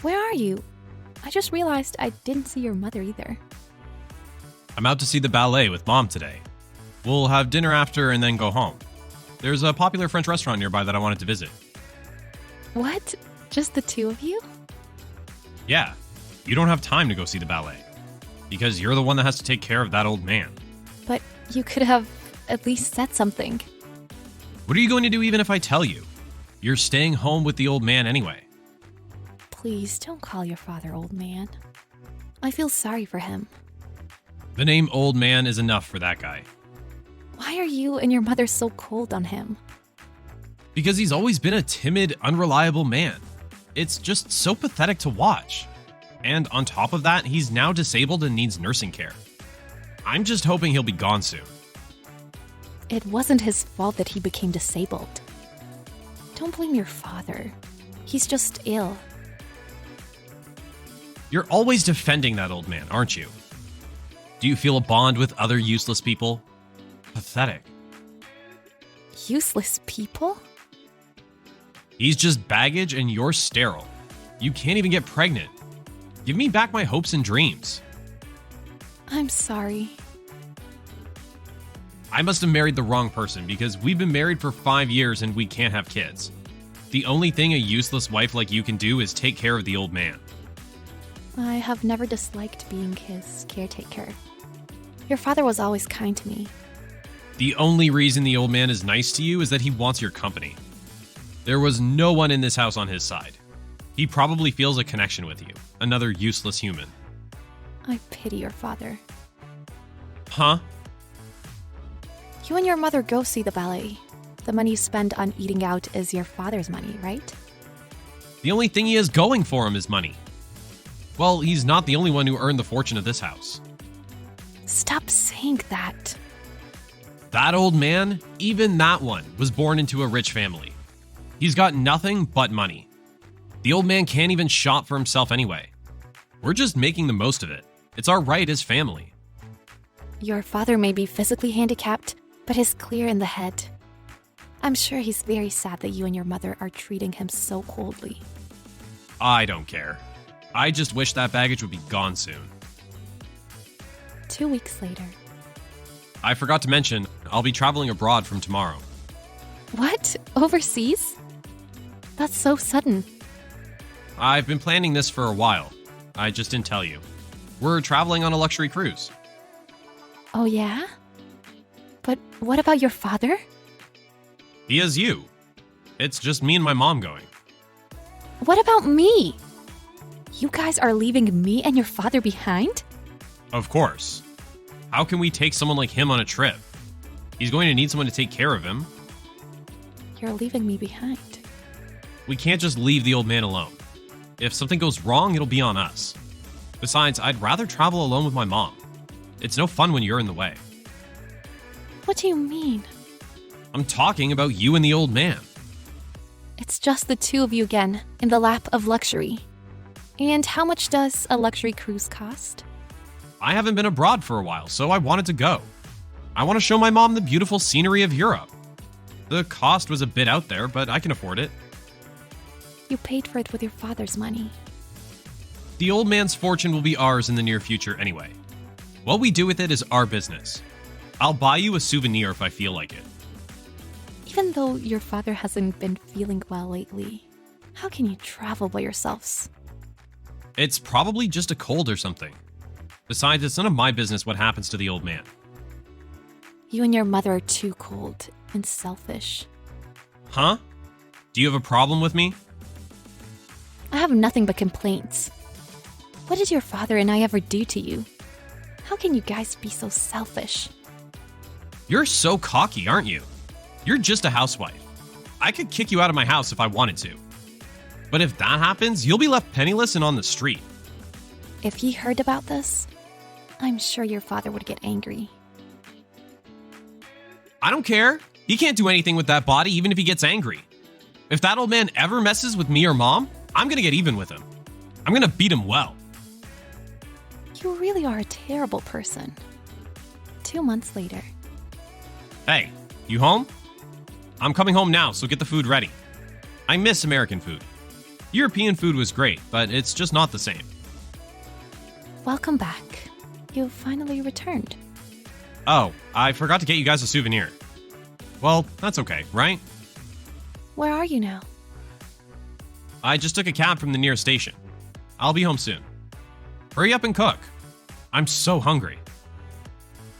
Where are you? I just realized I didn't see your mother either. I'm out to see the ballet with Mom today. We'll have dinner after and then go home. There's a popular French restaurant nearby that I wanted to visit. What? Just the two of you? Yeah, you don't have time to go see the ballet. Because you're the one that has to take care of that old man. But you could have at least said something. What are you going to do even if I tell you? You're staying home with the old man anyway. Please don't call your father old man. I feel sorry for him. The name old man is enough for that guy. Why are you and your mother so cold on him? Because he's always been a timid, unreliable man. It's just so pathetic to watch. And on top of that, he's now disabled and needs nursing care. I'm just hoping he'll be gone soon. It wasn't his fault that he became disabled. Don't blame your father. He's just ill. You're always defending that old man, aren't you? Do you feel a bond with other useless people? Pathetic. Useless people? He's just baggage and you're sterile. You can't even get pregnant. Give me back my hopes and dreams. I'm sorry. I must have married the wrong person because we've been married for 5 years and we can't have kids. The only thing a useless wife like you can do is take care of the old man. I have never disliked being his caretaker. Your father was always kind to me. The only reason the old man is nice to you is that he wants your company. There was no one in this house on his side. He probably feels a connection with you, another useless human. I pity your father. Huh? You and your mother go see the ballet. The money you spend on eating out is your father's money, right? The only thing he has going for him is money. Well, he's not the only one who earned the fortune of this house. Stop saying that. That old man, even that one, was born into a rich family. He's got nothing but money. The old man can't even shop for himself anyway. We're just making the most of it. It's our right as family. Your father may be physically handicapped, but he's clear in the head. I'm sure he's very sad that you and your mother are treating him so coldly. I don't care. I just wish that baggage would be gone soon. 2 weeks later. I forgot to mention, I'll be traveling abroad from tomorrow. What? Overseas? That's so sudden. I've been planning this for a while. I just didn't tell you. We're traveling on a luxury cruise. Oh yeah? But what about your father? He has you. It's just me and my mom going. What about me? You guys are leaving me and your father behind? Of course. How can we take someone like him on a trip? He's going to need someone to take care of him. You're leaving me behind. We can't just leave the old man alone. If something goes wrong, it'll be on us. Besides, I'd rather travel alone with my mom. It's no fun when you're in the way. What do you mean? I'm talking about you and the old man. It's just the two of you again, in the lap of luxury. And how much does a luxury cruise cost? I haven't been abroad for a while, so I wanted to go. I want to show my mom the beautiful scenery of Europe. The cost was a bit out there, but I can afford it. You paid for it with your father's money. The old man's fortune will be ours in the near future anyway. What we do with it is our business. I'll buy you a souvenir if I feel like it. Even though your father hasn't been feeling well lately, how can you travel by yourselves? It's probably just a cold or something. Besides, it's none of my business what happens to the old man. You and your mother are too cold and selfish. Huh? Do you have a problem with me? I have nothing but complaints. What did your father and I ever do to you? How can you guys be so selfish? You're so cocky, aren't you? You're just a housewife. I could kick you out of my house if I wanted to. But if that happens, you'll be left penniless and on the street. If he heard about this, I'm sure your father would get angry. I don't care. He can't do anything with that body even if he gets angry. If that old man ever messes with me or mom, I'm gonna get even with him. I'm gonna beat him well. You really are a terrible person. 2 months later. Hey, you home? I'm coming home now, so get the food ready. I miss American food. European food was great, but it's just not the same. Welcome back. You finally returned. Oh, I forgot to get you guys a souvenir. Well, that's okay, right? Where are you now? I just took a cab from the nearest station. I'll be home soon. Hurry up and cook. I'm so hungry.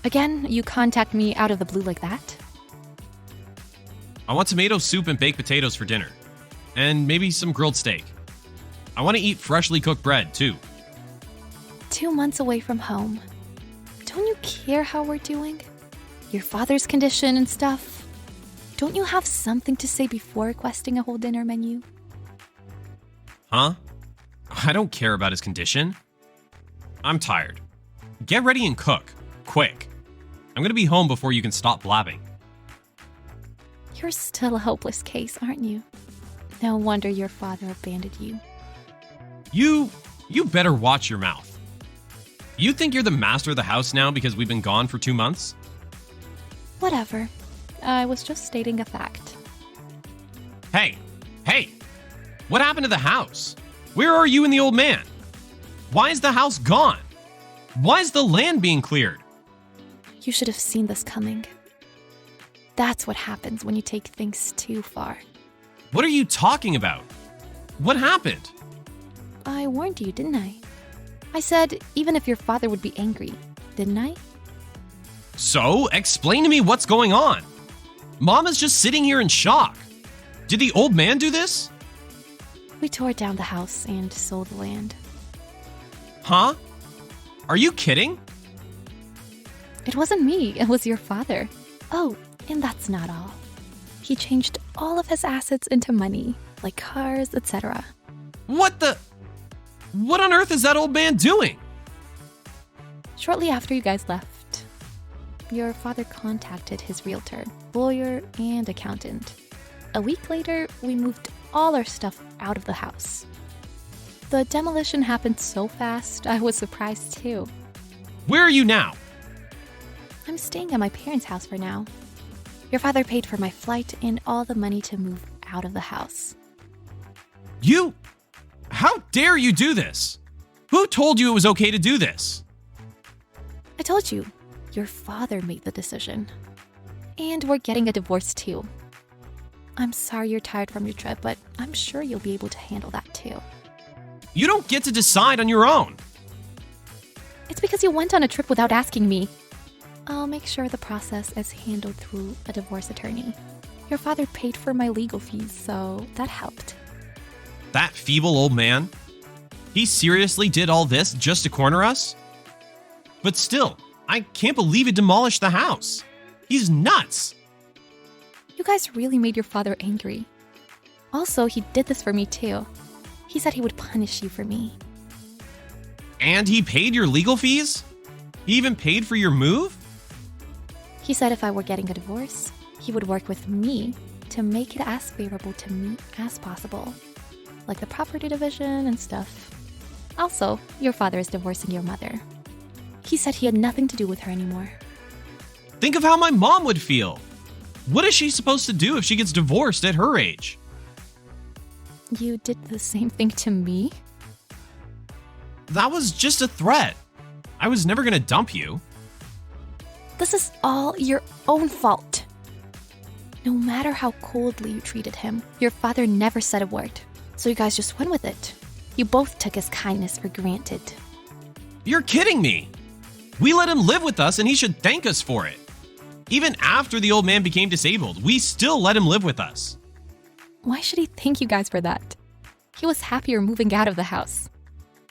Again, you contact me out of the blue like that? I want tomato soup and baked potatoes for dinner. And maybe some grilled steak. I want to eat freshly cooked bread, too. 2 months away from home. Don't you care how we're doing? Your father's condition and stuff? Don't you have something to say before requesting a whole dinner menu? Huh? I don't care about his condition. I'm tired. Get ready and cook. Quick. I'm gonna be home before you can stop blabbing. You're still a hopeless case, aren't you? No wonder your father abandoned you. You better watch your mouth. You think you're the master of the house now because we've been gone for 2 months? Whatever. I was just stating a fact. Hey! What happened to the house? Where are you and the old man? Why is the house gone? Why is the land being cleared? You should have seen this coming. That's what happens when you take things too far. What are you talking about? What happened? I warned you, didn't I? I said even if your father would be angry, didn't I? So, explain to me what's going on. Mama's just sitting here in shock. Did the old man do this? We tore down the house and sold the land. Huh? Are you kidding? It wasn't me, it was your father. Oh, and that's not all. He changed all of his assets into money, like cars, etc. What on earth is that old man doing? Shortly after you guys left, your father contacted his realtor, lawyer, and accountant. A week later, we moved all our stuff out of the house. The demolition happened so fast, I was surprised too. Where are you now? I'm staying at my parents' house for now. Your father paid for my flight and all the money to move out of the house. How dare you do this? Who told you it was okay to do this? I told you, your father made the decision. And we're getting a divorce too. I'm sorry you're tired from your trip, but I'm sure you'll be able to handle that too. You don't get to decide on your own. It's because you went on a trip without asking me. I'll make sure the process is handled through a divorce attorney. Your father paid for my legal fees, so that helped. That feeble old man? He seriously did all this just to corner us? But still, I can't believe he demolished the house. He's nuts. You guys really made your father angry. Also, he did this for me too. He said he would punish you for me. And he paid your legal fees? He even paid for your move? He said if I were getting a divorce, he would work with me to make it as favorable to me as possible. Like the property division and stuff. Also, your father is divorcing your mother. He said he had nothing to do with her anymore. Think of how my mom would feel. What is she supposed to do if she gets divorced at her age? You did the same thing to me? That was just a threat. I was never gonna dump you. This is all your own fault. No matter how coldly you treated him, your father never said a word. So you guys just went with it. You both took his kindness for granted. You're kidding me. We let him live with us and he should thank us for it. Even after the old man became disabled, we still let him live with us. Why should he thank you guys for that? He was happier moving out of the house.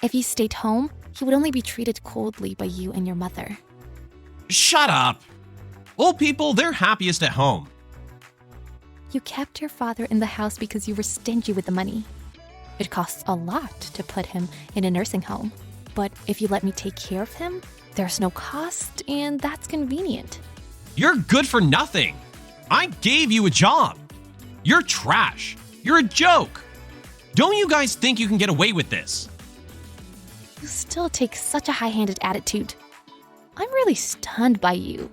If he stayed home, he would only be treated coldly by you and your mother. Shut up. Old people, they're happiest at home. You kept your father in the house because you were stingy with the money. It costs a lot to put him in a nursing home. But if you let me take care of him, there's no cost, and that's convenient. You're good for nothing. I gave you a job. You're trash. You're a joke. Don't you guys think you can get away with this? You still take such a high-handed attitude. I'm really stunned by you.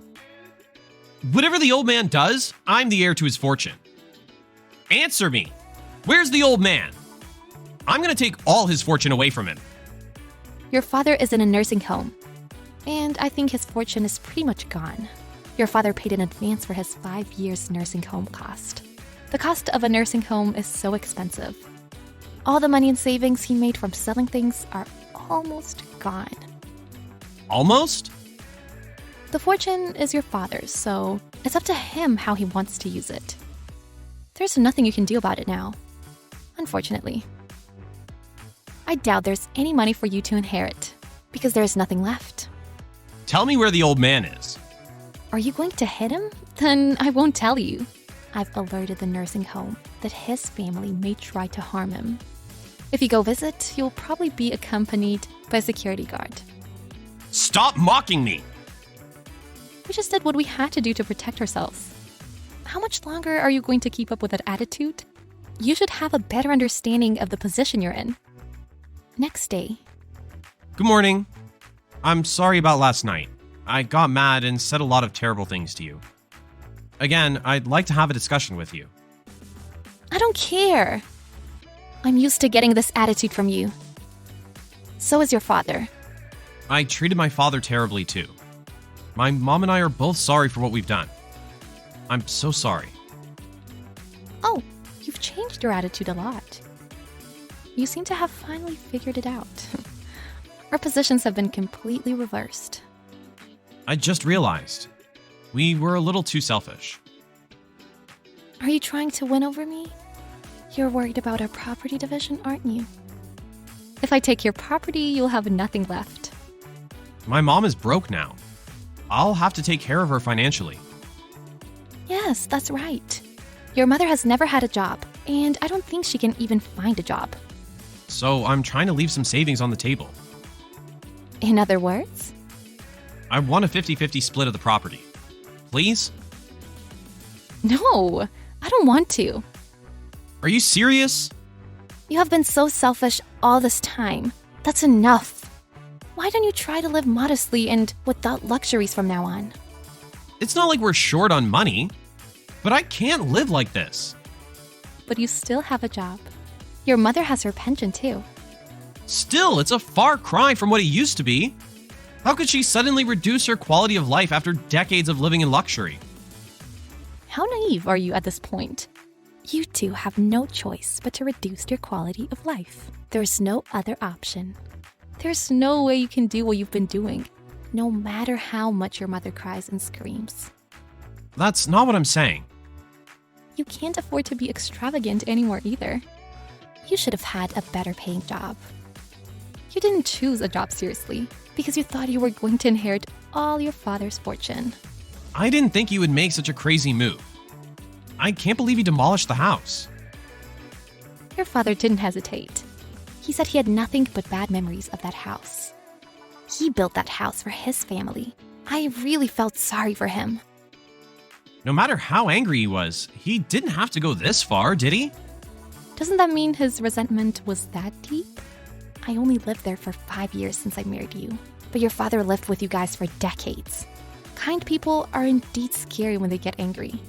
Whatever the old man does, I'm the heir to his fortune. Answer me. Where's the old man? I'm going to take all his fortune away from him. Your father is in a nursing home, and I think his fortune is pretty much gone. Your father paid in advance for his 5 years nursing home cost. The cost of a nursing home is so expensive. All the money and savings he made from selling things are almost gone. Almost? The fortune is your father's, so it's up to him how he wants to use it. There's nothing you can do about it now, unfortunately. I doubt there's any money for you to inherit, because there's nothing left. Tell me where the old man is. Are you going to hit him? Then I won't tell you. I've alerted the nursing home that his family may try to harm him. If you go visit, you'll probably be accompanied by a security guard. Stop mocking me! We just did what we had to do to protect ourselves. How much longer are you going to keep up with that attitude? You should have a better understanding of the position you're in. Next day. Good morning. I'm sorry about last night. I got mad and said a lot of terrible things to you. Again, I'd like to have a discussion with you. I don't care. I'm used to getting this attitude from you. So is your father. I treated my father terribly too. My mom and I are both sorry for what we've done. I'm so sorry. Oh, you've changed your attitude a lot. You seem to have finally figured it out. Our positions have been completely reversed. I just realized. We were a little too selfish. Are you trying to win over me? You're worried about our property division, aren't you? If I take your property, you'll have nothing left. My mom is broke now. I'll have to take care of her financially. Yes, that's right. Your mother has never had a job, and I don't think she can even find a job. So I'm trying to leave some savings on the table. In other words? I want a 50-50 split of the property. Please? No, I don't want to. Are you serious? You have been so selfish all this time. That's enough. Why don't you try to live modestly and without luxuries from now on? It's not like we're short on money, but I can't live like this. But you still have a job. Your mother has her pension too. Still, it's a far cry from what it used to be. How could she suddenly reduce her quality of life after decades of living in luxury? How naive are you at this point? You two have no choice but to reduce your quality of life. There's no other option. There's no way you can do what you've been doing, no matter how much your mother cries and screams. That's not what I'm saying. You can't afford to be extravagant anymore either. You should have had a better paying job. You didn't choose a job seriously because you thought you were going to inherit all your father's fortune. I didn't think you would make such a crazy move. I can't believe you demolished the house. Your father didn't hesitate. He said he had nothing but bad memories of that house. He built that house for his family. I really felt sorry for him. No matter how angry he was, he didn't have to go this far, did he? Doesn't that mean his resentment was that deep? I only lived there for 5 years since I married you, but your father lived with you guys for decades. Kind people are indeed scary when they get angry.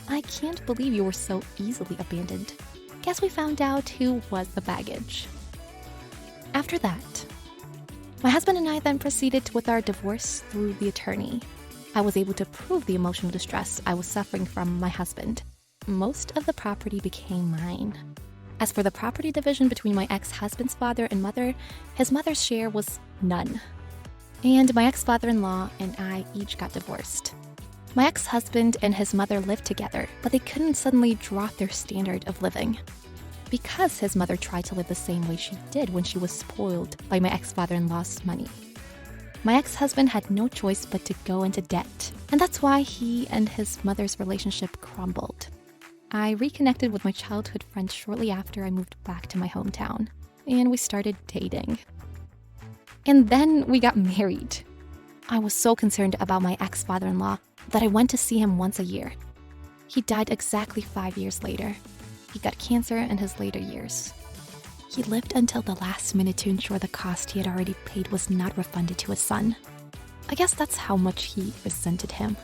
I can't believe you were so easily abandoned. Guess we found out who was the baggage. After that, my husband and I then proceeded with our divorce through the attorney. I was able to prove the emotional distress I was suffering from my husband. Most of the property became mine. As for the property division between my ex-husband's father and mother, his mother's share was none. And my ex-father-in-law and I each got divorced. My ex-husband and his mother lived together, but they couldn't suddenly drop their standard of living, because his mother tried to live the same way she did when she was spoiled by my ex-father-in-law's money. My ex-husband had no choice but to go into debt, and that's why he and his mother's relationship crumbled. I reconnected with my childhood friend shortly after I moved back to my hometown, and we started dating. And then we got married. I was so concerned about my ex-father-in-law that I went to see him once a year. He died exactly 5 years later. He got cancer in his later years. He lived until the last minute to ensure the cost he had already paid was not refunded to his son. I guess that's how much he resented him.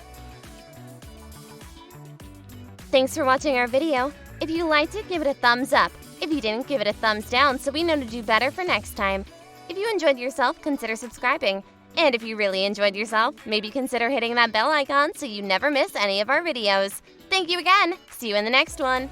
Thanks for watching our video. If you liked it, give it a thumbs up. If you didn't, give it a thumbs down so we know to do better for next time. If you enjoyed yourself, consider subscribing. And if you really enjoyed yourself, maybe consider hitting that bell icon so you never miss any of our videos. Thank you again. See you in the next one.